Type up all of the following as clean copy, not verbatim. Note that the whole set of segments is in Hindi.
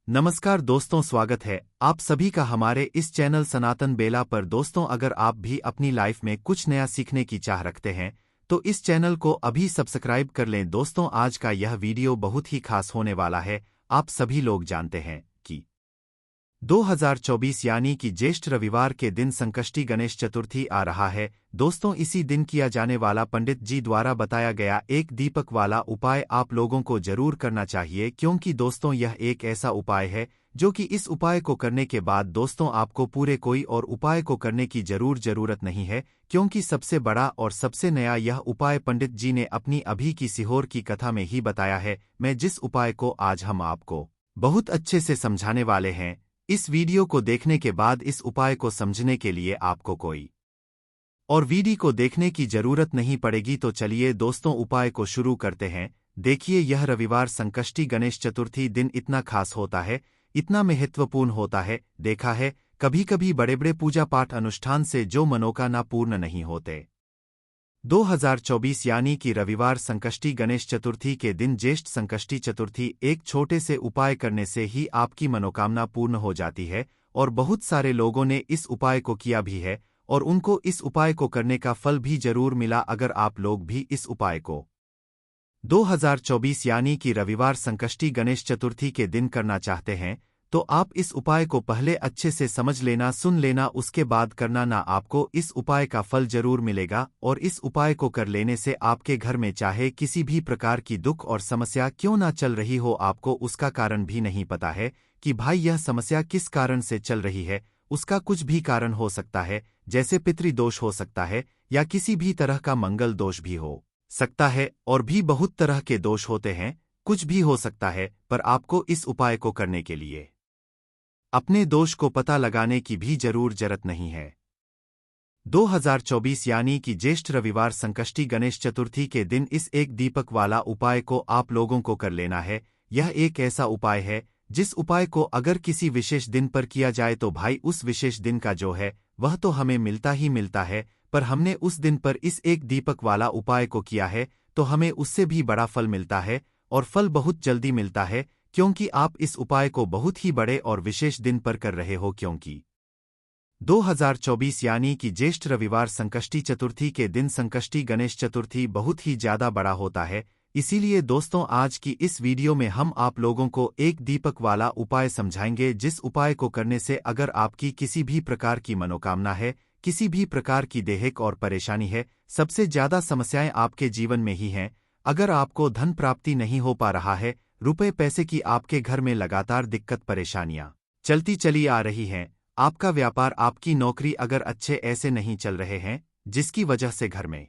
नमस्कार दोस्तों, स्वागत है आप सभी का हमारे इस चैनल सनातन बेला पर। दोस्तों, अगर आप भी अपनी लाइफ में कुछ नया सीखने की चाह रखते हैं तो इस चैनल को अभी सब्सक्राइब कर लें। दोस्तों, आज का यह वीडियो बहुत ही खास होने वाला है। आप सभी लोग जानते हैं कि 2024 यानी कि ज्येष्ठ रविवार के दिन संकष्टी गणेश चतुर्थी आ रहा है। दोस्तों, इसी दिन किया जाने वाला पंडित जी द्वारा बताया गया एक दीपक वाला उपाय आप लोगों को जरूर करना चाहिए, क्योंकि दोस्तों यह एक ऐसा उपाय है जो कि इस उपाय को करने के बाद दोस्तों आपको पूरे कोई और उपाय को करने की जरूरत नहीं है, क्योंकि सबसे बड़ा और सबसे नया यह उपाय पंडित जी ने अपनी अभी की सीहोर की कथा में ही बताया है। मैं जिस उपाय को आज हम आपको बहुत अच्छे से समझाने वाले हैं, इस वीडियो को देखने के बाद इस उपाय को समझने के लिए आपको कोई और वीडियो को देखने की जरूरत नहीं पड़ेगी। तो चलिए दोस्तों, उपाय को शुरू करते हैं। देखिए, यह रविवार संकष्टी गणेश चतुर्थी दिन इतना खास होता है, इतना महत्वपूर्ण होता है। देखा है, कभी कभी बड़े बड़े पूजा पाठ अनुष्ठान से जो मनोकामना पूर्ण नहीं होते। 2024 यानी कि रविवार संकष्टी गणेश चतुर्थी के दिन ज्येष्ठ संकष्टी चतुर्थी एक छोटे से उपाय करने से ही आपकी मनोकामना पूर्ण हो जाती है। और बहुत सारे लोगों ने इस उपाय को किया भी है और उनको इस उपाय को करने का फल भी जरूर मिला। अगर आप लोग भी इस उपाय को 2024 यानी कि रविवार संकष्टी गणेश चतुर्थी के दिन करना चाहते हैं तो आप इस उपाय को पहले अच्छे से समझ लेना, सुन लेना, उसके बाद करना ना। आपको इस उपाय का फल जरूर मिलेगा और इस उपाय को कर लेने से आपके घर में चाहे किसी भी प्रकार की दुख और समस्या क्यों ना चल रही हो, आपको उसका कारण भी नहीं पता है कि भाई यह समस्या किस कारण से चल रही है। उसका कुछ भी कारण हो सकता है, जैसे पितृदोष हो सकता है या किसी भी तरह का मंगल दोष भी हो सकता है, और भी बहुत तरह के दोष होते हैं, कुछ भी हो सकता है। पर आपको इस उपाय को करने के लिए अपने दोष को पता लगाने की भी जरूरत नहीं है। 2024 यानी कि ज्येष्ठ रविवार संकष्टी गणेश चतुर्थी के दिन इस एक दीपक वाला उपाय को आप लोगों को कर लेना है। यह एक ऐसा उपाय है जिस उपाय को अगर किसी विशेष दिन पर किया जाए तो भाई उस विशेष दिन का जो है वह तो हमें मिलता ही मिलता है, पर हमने उस दिन पर इस एक दीपक वाला उपाय को किया है तो हमें उससे भी बड़ा फल मिलता है, और फल बहुत जल्दी मिलता है, क्योंकि आप इस उपाय को बहुत ही बड़े और विशेष दिन पर कर रहे हो। क्योंकि 2024 यानी कि ज्येष्ठ रविवार संकष्टी चतुर्थी के दिन संकष्टी गणेश चतुर्थी बहुत ही ज्यादा बड़ा होता है। इसीलिए दोस्तों, आज की इस वीडियो में हम आप लोगों को एक दीपक वाला उपाय समझाएंगे, जिस उपाय को करने से अगर आपकी किसी भी प्रकार की मनोकामना है, किसी भी प्रकार की दैहिक और परेशानी है, सबसे ज्यादा समस्याएं आपके जीवन में ही हैं। अगर आपको धन प्राप्ति नहीं हो पा रहा है, रुपए पैसे की आपके घर में लगातार दिक्कत परेशानियां चलती चली आ रही हैं, आपका व्यापार आपकी नौकरी अगर अच्छे ऐसे नहीं चल रहे हैं, जिसकी वजह से घर में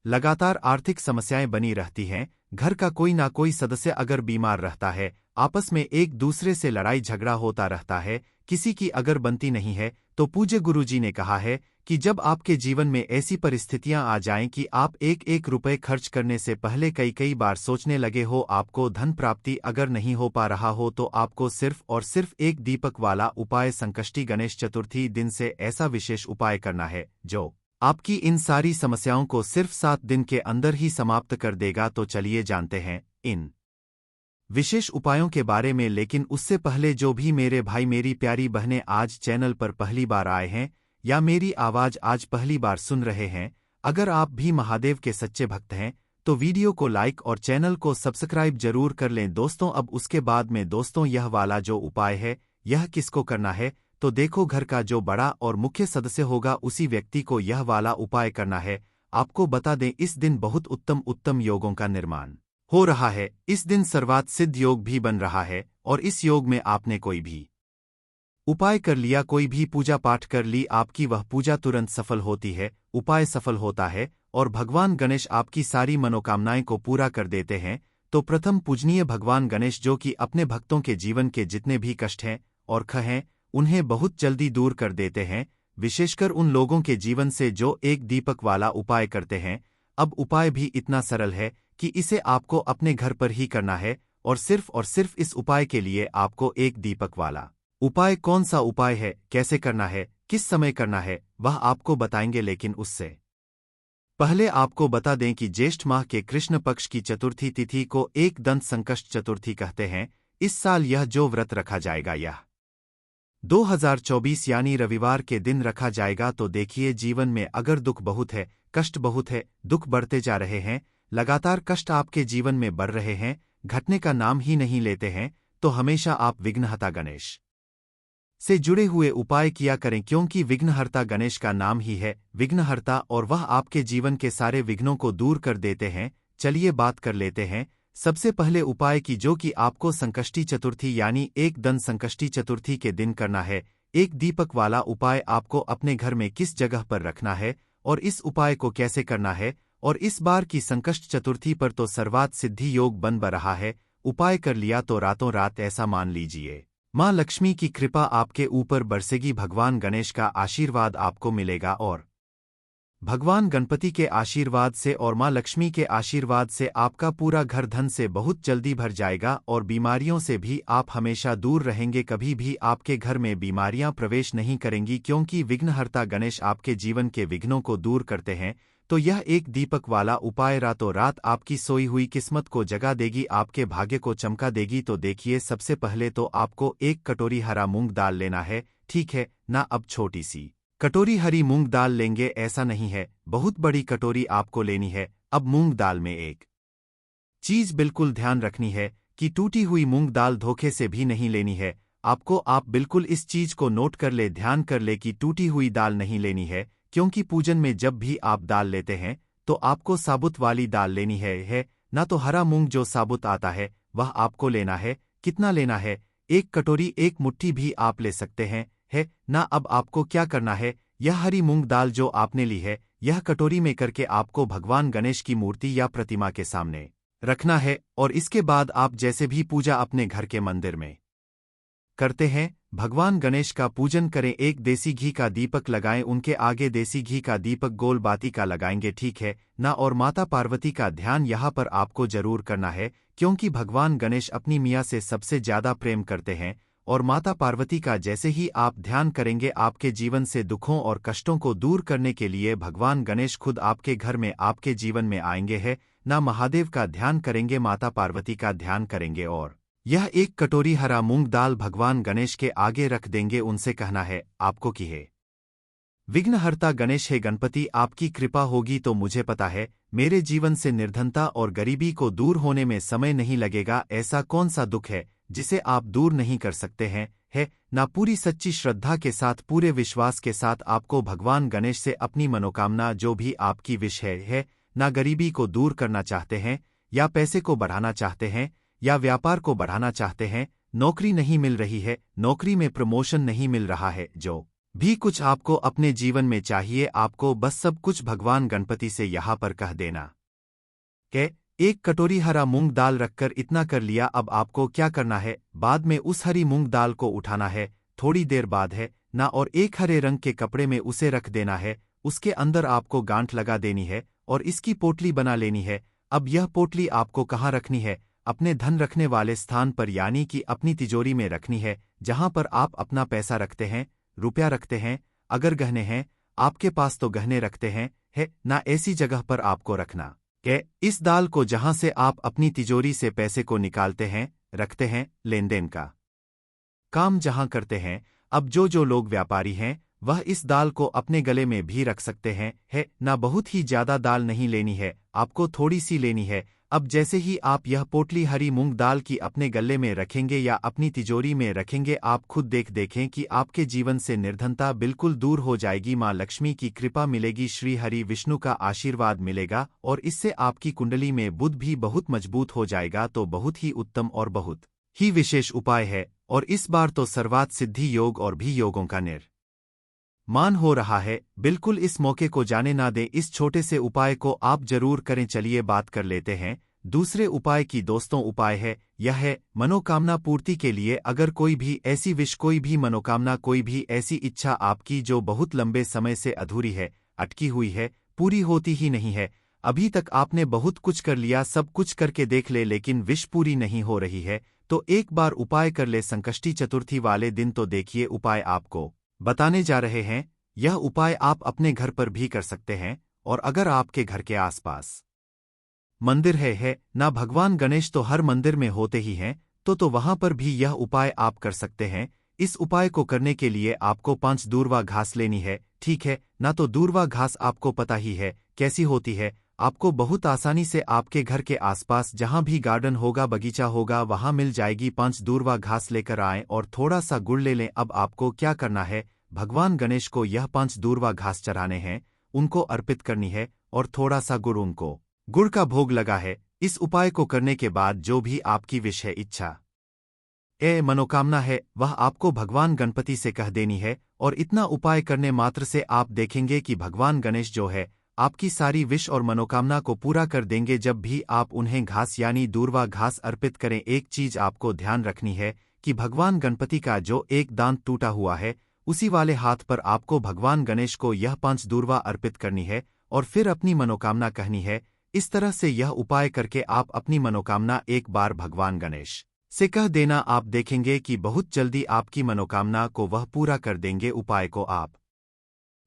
लगातार आर्थिक समस्याएं बनी रहती हैं, घर का कोई ना कोई सदस्य अगर बीमार रहता है, आपस में एक दूसरे से लड़ाई झगड़ा होता रहता है, किसी की अगर बनती नहीं है, तो पूज्य गुरुजी ने कहा है कि जब आपके जीवन में ऐसी परिस्थितियां आ जाएं कि आप एक एक रुपए खर्च करने से पहले कई बार सोचने लगे हो, आपको धन प्राप्ति अगर नहीं हो पा रहा हो, तो आपको सिर्फ और सिर्फ एक दीपक वाला उपाय संकष्टी गणेश चतुर्थी दिन से ऐसा विशेष उपाय करना है जो आपकी इन सारी समस्याओं को सिर्फ 7 दिन के अंदर ही समाप्त कर देगा। तो चलिए जानते हैं इन विशेष उपायों के बारे में। लेकिन उससे पहले जो भी मेरे भाई मेरी प्यारी बहनें आज चैनल पर पहली बार आए हैं या मेरी आवाज आज पहली बार सुन रहे हैं, अगर आप भी महादेव के सच्चे भक्त हैं तो वीडियो को लाइक और चैनल को सब्सक्राइब जरूर कर लें। दोस्तों, अब उसके बाद में दोस्तों यह वाला जो उपाय है यह किसको करना है, तो देखो, घर का जो बड़ा और मुख्य सदस्य होगा उसी व्यक्ति को यह वाला उपाय करना है। आपको बता दें, इस दिन बहुत उत्तम योगों का निर्माण हो रहा है। इस दिन सर्वात सिद्ध योग भी बन रहा है, और इस योग में आपने कोई भी उपाय कर लिया, कोई भी पूजा पाठ कर ली, आपकी वह पूजा तुरंत सफल होती है, उपाय सफल होता है और भगवान गणेश आपकी सारी मनोकामनाएं को पूरा कर देते हैं। तो प्रथम पूजनीय भगवान गणेश, जो कि अपने भक्तों के जीवन के जितने भी कष्ट हैं और ख हैं उन्हें बहुत जल्दी दूर कर देते हैं, विशेषकर उन लोगों के जीवन से जो एक दीपक वाला उपाय करते हैं। अब उपाय भी इतना सरल है कि इसे आपको अपने घर पर ही करना है, और सिर्फ इस उपाय के लिए आपको एक दीपक वाला उपाय, कौन सा उपाय है, कैसे करना है, किस समय करना है, वह आपको बताएंगे। लेकिन उससे पहले आपको बता दें कि ज्येष्ठ माह के कृष्ण पक्ष की चतुर्थी तिथि को एक दंत संकष्ट चतुर्थी कहते हैं। इस साल यह जो व्रत रखा जाएगा यह 2024 यानी रविवार के दिन रखा जाएगा। तो देखिए, जीवन में अगर दुख बहुत है, कष्ट बहुत है, दुख बढ़ते जा रहे हैं, लगातार कष्ट आपके जीवन में बढ़ रहे हैं, घटने का नाम ही नहीं लेते हैं, तो हमेशा आप विघ्नहर्ता गणेश से जुड़े हुए उपाय किया करें, क्योंकि विघ्नहर्ता गणेश का नाम ही है विघ्नहर्ता, और वह आपके जीवन के सारे विघ्नों को दूर कर देते हैं। चलिए बात कर लेते हैं सबसे पहले उपाय की, जो कि आपको संकष्टी चतुर्थी यानी एक दंत संकष्टी चतुर्थी के दिन करना है। एक दीपक वाला उपाय आपको अपने घर में किस जगह पर रखना है और इस उपाय को कैसे करना है, और इस बार की संकष्ट चतुर्थी पर तो सर्वात सिद्धि योग बन रहा है। उपाय कर लिया तो रातों रात ऐसा मान लीजिए माँ लक्ष्मी की कृपा आपके ऊपर बरसेगी, भगवान गणेश का आशीर्वाद आपको मिलेगा, और भगवान गणपति के आशीर्वाद से और माँ लक्ष्मी के आशीर्वाद से आपका पूरा घर धन से बहुत जल्दी भर जाएगा, और बीमारियों से भी आप हमेशा दूर रहेंगे। कभी भी आपके घर में बीमारियां प्रवेश नहीं करेंगी, क्योंकि विघ्नहर्ता गणेश आपके जीवन के विघ्नों को दूर करते हैं। तो यह एक दीपक वाला उपाय रातों रात आपकी सोई हुई किस्मत को जगा देगी, आपके भाग्य को चमका देगी। तो देखिए, सबसे पहले तो आपको एक कटोरी हरा मूंग दाल लेना है, ठीक है ना। अब छोटी सी कटोरी हरी मूंग दाल लेंगे ऐसा नहीं है, बहुत बड़ी कटोरी आपको लेनी है। अब मूंग दाल में एक चीज बिल्कुल ध्यान रखनी है कि टूटी हुई मूंग दाल धोखे से भी नहीं लेनी है आपको। आप बिल्कुल इस चीज को नोट कर ले, ध्यान कर ले कि टूटी हुई दाल नहीं लेनी है, क्योंकि पूजन में जब भी आप दाल लेते हैं तो आपको साबुत वाली दाल लेनी है ना। तो हरा मूंग जो साबुत आता है वह आपको लेना है। कितना लेना है? एक कटोरी, एक मुट्ठी भी आप ले सकते हैं, है ना। अब आपको क्या करना है, यह हरी मूंग दाल जो आपने ली है यह कटोरी में करके आपको भगवान गणेश की मूर्ति या प्रतिमा के सामने रखना है, और इसके बाद आप जैसे भी पूजा अपने घर के मंदिर में करते हैं, भगवान गणेश का पूजन करें। एक देसी घी का दीपक लगाएं, उनके आगे देसी घी का दीपक गोल बाती का लगाएंगे, ठीक है ना। और माता पार्वती का ध्यान यहाँ पर आपको जरूर करना है, क्योंकि भगवान गणेश अपनी मियाँ से सबसे ज्यादा प्रेम करते हैं, और माता पार्वती का जैसे ही आप ध्यान करेंगे आपके जीवन से दुखों और कष्टों को दूर करने के लिए भगवान गणेश खुद आपके घर में आपके जीवन में आएंगे, है ना। महादेव का ध्यान करेंगे, माता पार्वती का ध्यान करेंगे, और यह एक कटोरी हरा मूंग दाल भगवान गणेश के आगे रख देंगे। उनसे कहना है आपको कि हे विघ्नहर्ता गणेश, हे गणपति, आपकी कृपा होगी तो मुझे पता है मेरे जीवन से निर्धनता और गरीबी को दूर होने में समय नहीं लगेगा। ऐसा कौन सा दुख है जिसे आप दूर नहीं कर सकते हैं, है ना। पूरी सच्ची श्रद्धा के साथ, पूरे विश्वास के साथ आपको भगवान गणेश से अपनी मनोकामना जो भी आपकी विश है ना। गरीबी को दूर करना चाहते हैं, या पैसे को बढ़ाना चाहते हैं, या व्यापार को बढ़ाना चाहते हैं, नौकरी नहीं मिल रही है, नौकरी में प्रमोशन नहीं मिल रहा है, जो भी कुछ आपको अपने जीवन में चाहिए आपको बस सब कुछ भगवान गणपति से यहाँ पर कह देना के एक कटोरी हरा मूंग दाल रखकर इतना कर लिया। अब आपको क्या करना है, बाद में उस हरी मूंग दाल को उठाना है थोड़ी देर बाद, है ना, और एक हरे रंग के कपड़े में उसे रख देना है। उसके अंदर आपको गांठ लगा देनी है और इसकी पोटली बना लेनी है। अब यह पोटली आपको कहाँ रखनी है, अपने धन रखने वाले स्थान पर, यानी कि अपनी तिजोरी में रखनी है, जहां पर आप अपना पैसा रखते हैं, रुपया रखते हैं। अगर गहने हैं आपके पास तो गहने रखते हैं, है ना, ऐसी जगह पर आपको रखना है इस दाल को, जहां से आप अपनी तिजोरी से पैसे को निकालते हैं, रखते हैं, लेन देन का काम जहां करते हैं। अब जो लोग व्यापारी हैं वह इस दाल को अपने गले में भी रख सकते हैं, है ना। बहुत ही ज्यादा दाल नहीं लेनी है आपको, थोड़ी सी लेनी है। अब जैसे ही आप यह पोटली हरी मूंग दाल की अपने गले में रखेंगे या अपनी तिजोरी में रखेंगे, आप खुद देखें कि आपके जीवन से निर्धनता बिल्कुल दूर हो जाएगी, माँ लक्ष्मी की कृपा मिलेगी, श्री हरि विष्णु का आशीर्वाद मिलेगा, और इससे आपकी कुंडली में बुध भी बहुत मजबूत हो जाएगा। तो बहुत ही उत्तम और बहुत ही विशेष उपाय है, और इस बार तो सर्वात सिद्धि योग और भी योगों का मान हो रहा है। बिल्कुल इस मौके को जाने ना दें, इस छोटे से उपाय को आप जरूर करें। चलिए बात कर लेते हैं दूसरे उपाय की दोस्तों। उपाय है यह है मनोकामना पूर्ति के लिए। अगर कोई भी ऐसी विश, कोई भी मनोकामना, कोई भी ऐसी इच्छा आपकी जो बहुत लंबे समय से अधूरी है, अटकी हुई है, पूरी होती ही नहीं है, अभी तक आपने बहुत कुछ कर लिया, सब कुछ करके देख ले, लेकिन विश पूरी नहीं हो रही है, तो एक बार उपाय कर ले संकष्टी चतुर्थी वाले दिन। तो देखिए उपाय आपको बताने जा रहे हैं। यह उपाय आप अपने घर पर भी कर सकते हैं, और अगर आपके घर के आसपास मंदिर है ना, भगवान गणेश तो हर मंदिर में होते ही हैं, तो वहां पर भी यह उपाय आप कर सकते हैं। इस उपाय को करने के लिए आपको 5 दूर्वा घास लेनी है, ठीक है ना। तो दूर्वा घास आपको पता ही है कैसी होती है। आपको बहुत आसानी से आपके घर के आसपास जहां भी गार्डन होगा, बगीचा होगा, वहां मिल जाएगी। 5 दूर्वा घास लेकर आएं और थोड़ा सा गुड़ ले लें। अब आपको क्या करना है, भगवान गणेश को यह 5 दूर्वा घास चढ़ाने हैं, उनको अर्पित करनी है और थोड़ा सा गुड़, उनको गुड़ का भोग लगा है। इस उपाय को करने के बाद जो भी आपकी विश है, इच्छा मनोकामना है, वह आपको भगवान गणपति से कह देनी है। और इतना उपाय करने मात्र से आप देखेंगे कि भगवान गणेश जो है आपकी सारी विश और मनोकामना को पूरा कर देंगे। जब भी आप उन्हें घास यानी दूर्वा घास अर्पित करें, एक चीज आपको ध्यान रखनी है कि भगवान गणपति का जो एक दांत टूटा हुआ है, उसी वाले हाथ पर आपको भगवान गणेश को यह 5 दूर्वा अर्पित करनी है और फिर अपनी मनोकामना कहनी है। इस तरह से यह उपाय करके आप अपनी मनोकामना एक बार भगवान गणेश से कह देना, आप देखेंगे कि बहुत जल्दी आपकी मनोकामना को वह पूरा कर देंगे। उपाय को आप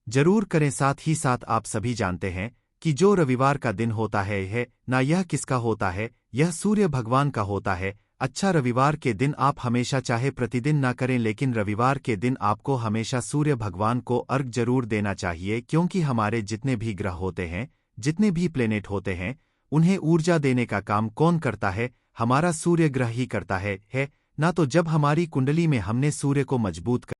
जरूर करें। साथ ही साथ आप सभी जानते हैं कि जो रविवार का दिन होता है ना, यह किसका होता है, यह सूर्य भगवान का होता है। अच्छा, रविवार के दिन आप हमेशा चाहे प्रतिदिन ना करें, लेकिन रविवार के दिन आपको हमेशा सूर्य भगवान को अर्घ जरूर देना चाहिए, क्योंकि हमारे जितने भी ग्रह होते हैं, जितने भी प्लेनेट होते हैं, उन्हें ऊर्जा देने का काम कौन करता है, हमारा सूर्य ग्रह ही करता है ना। तो जब हमारी कुंडली में हमने सूर्य को मजबूत